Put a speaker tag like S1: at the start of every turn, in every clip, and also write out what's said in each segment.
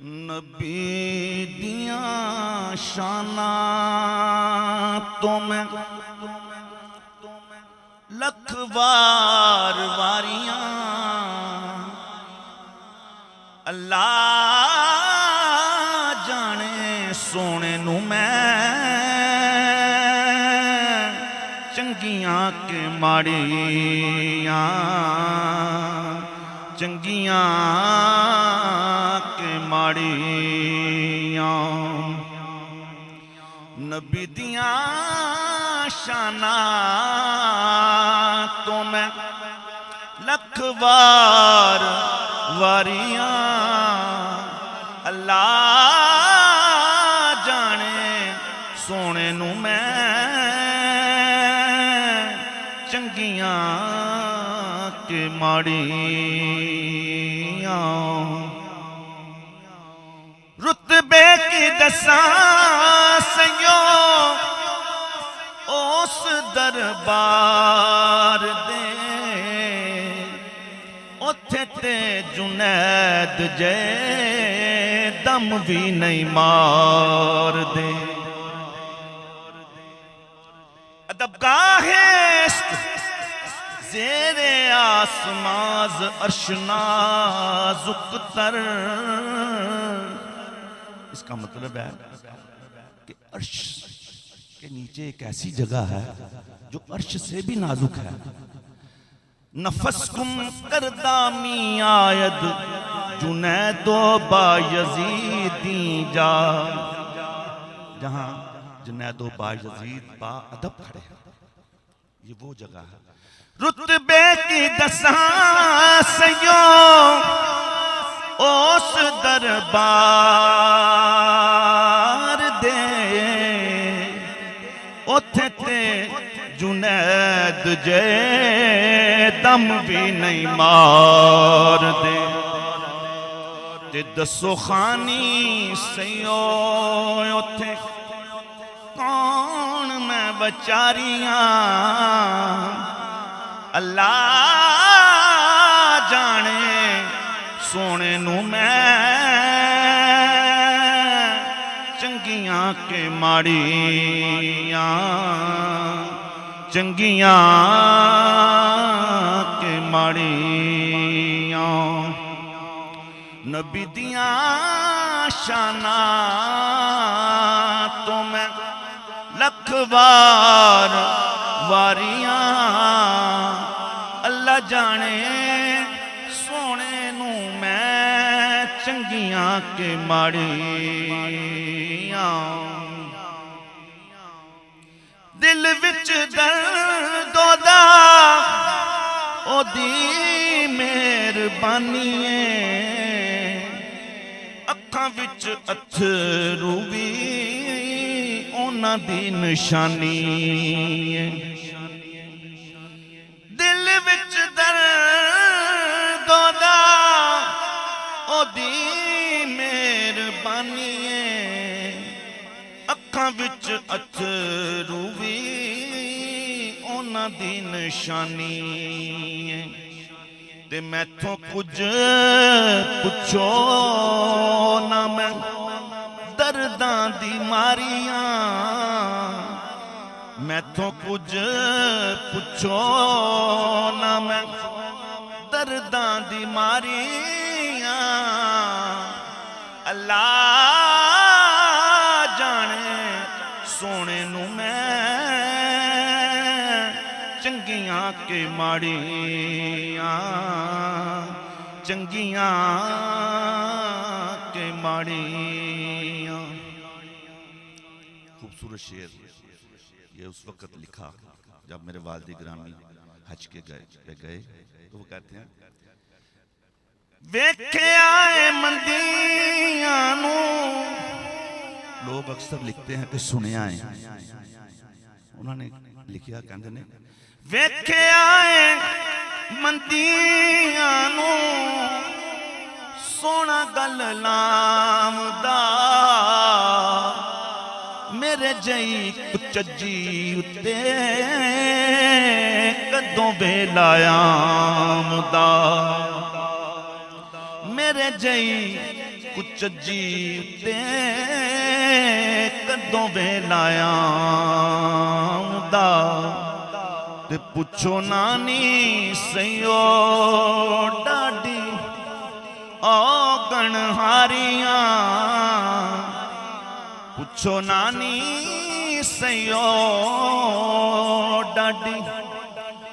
S1: نبی دیاں شاناں تو میں لکھ وار واریاں اللہ جانے سونے نو میں چنگیاں کے ماڑیاں چنگیاں کے ماڑیاں نبی دیاں شاناں تو میں لکھ وار واریاں اللہ جانے سونے نو میں چنگیاں کے ماڑیاں رتبے کی دساں سیوں اس دربار دے اتھے تے جنید جے دم بھی نہیں مار دے ادبگاہ عشق زیر آسماز عرش نازک تر اس کا مطلب ہے کہ عرش کے نیچے ایک ایسی جگہ ہے جو عرش سے بھی نازک ہے نفس کم کردہ می آید جنید و بایزیدی جا جہاں جنید و بایزید با ادب کھڑے ہیں یہ وہ جگہ ہے رتبے کی دساں سیوں اس دربار دے اتھے تے جنید جے دم بھی نہیں مار دے تے دسو خانی سیوں اتھے کون میں بچاریاں اللہ جانے سونے نو میں چنگیاں کے ماڑیاں چنگیاں کے ماڑیاں نبی دیاں شاناں تو میں لکھ وار واریاں اللہ جانے سونے نو میں چنگیاں کے ماڑیاں دل وچ درد دا او دی مہربانی اکھاں وچ اتھرو وی اونا دی نشانی دل وچ درد دا او دی مہربانی اکھاں وچ اتھرو وی اونا دی نشانی تے میتھوں کچھ پچھو نہ میں درداں دی ماریاں میتھوں کچھ پچھو نہ میں درداں دی ماریاں اللہ جانے سونے نو میں چنگیاں کے ماڑیاں چنگیاں کے ماڑیاں خوبصورت شعر یہ اس وقت لکھا جب میرے والد گرامی حج کے گئے تو وہ کہتے ہیں ویکھے آئے مندیاں نو لوگ اکثر لکھتے ہیں کہ سنے آئے انہوں نے لکھیا کہندے نے ویکھے آئے مندیاں نو سونا گل لام دا میرے جئی کچجی اتے کدوں ویلا آمدا میرے جئی کچھ جیتے کدوں ویلا آمدا تے پچھو نانی سیو ڈاڈی آگن ہاریاں پچھو نانی سیو ڈاڈی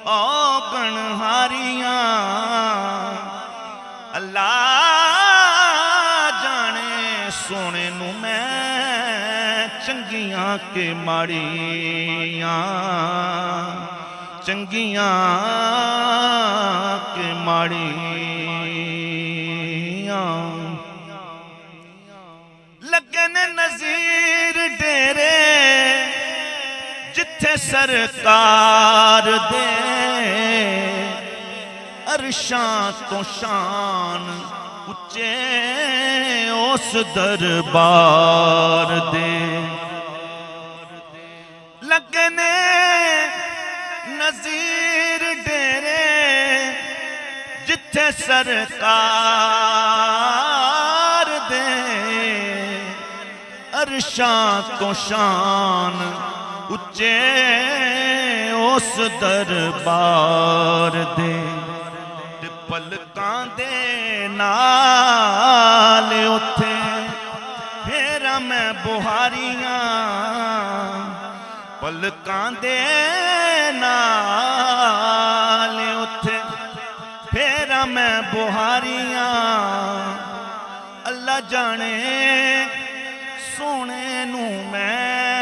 S1: آگن ہاریاں اللہ جانے سونے نو میں چنگیاں کے ماڑیاں چنگیاں کے ماڑیاں لگن نظیر ڈیرے جتھے سرکار دے عرشاں تو شان اچے اس دربار دے لگن نظیر ڈیرے جتھے سرکار دے عرشاں تو شان اچے اس دربار دے پلکاں دے نال اتھے پھیرا میں بہاریاں پلکاں دے نال اتھے پھیرا میں بہاریاں اللہ جانے سونے نو میں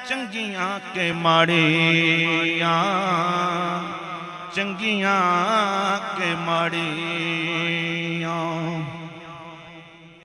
S1: چنگیاں کے ماڑیاں چنگیاں کے ماڑیاں